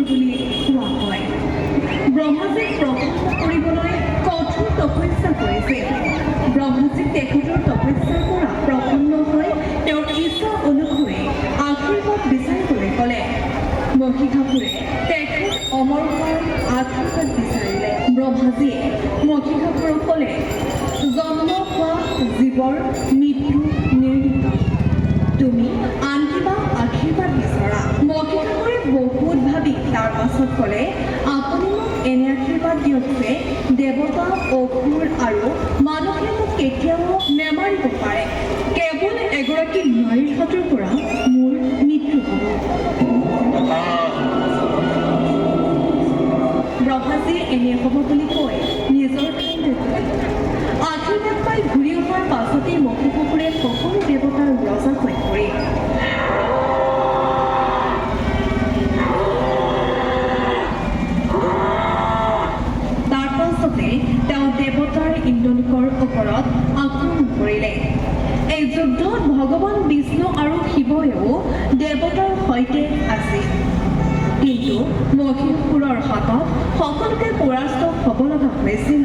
বুলি কোৱা হয়। ব্ৰহ্মাজীক প্ৰসন্ন কৰিবলৈ কঠোৰ তপস্যা কৰিছিল। ব্ৰহ্মাজীক তেখেতৰ তপস্যাৰ পৰা প্ৰসন্ন হৈ তেওঁৰ ইচ্ছা অনুসৰি আশীৰ্বাদ বিচাৰিবলৈ ক'লে। মহিষাসুৰে তেখেত অমৰ হোৱাৰ আশীৰ্বাদ বিচাৰিলে। ব্ৰহ্মাজীয়ে মহিষাসুৰক ক'লে, জন্ম হোৱা জীৱৰ মৃত্যু নিৰ্ণীত, তুমি আন কিবা আশীৰ্বাদ বিচৰা। মহিষাসুৰে বহুত ভাবি তাৰ পাছত ক'লে, আপুনি মোক এনে আশীৰ্বাদ দিয়ক যে দেৱতা, অসুৰ আৰু মানুহে মোক কেতিয়াও নেমাৰিব পাৰে। কেৱল এগৰাকী নাৰীৰ হাতৰ পৰা মোৰ মৃত্যু হ'ব। ব্ৰহ্মাজীয়ে এনে হ'ব বুলি কৈ নিজৰ ঠাইলৈ গ'ল। আশীৰ্বাদ পাই ঘূৰি অহাৰ পাছতেই মহিষাসুৰে সকলো দেৱতাৰ ৰজা হৈ পৰিল। তাৰ পাছতে তেওঁ দেৱতাৰ ইন্দ্ৰলোকৰ ওপৰত আক্ৰমণ কৰিলে। এই যুদ্ধত ভগৱান বিষ্ণু আৰু শিৱয়েও দেৱতাৰ সৈতে আছিল। কিন্তু মহিষাসুৰৰ হাতত সকলোকে পৰাস্ত হ'ব লগা হৈছিল।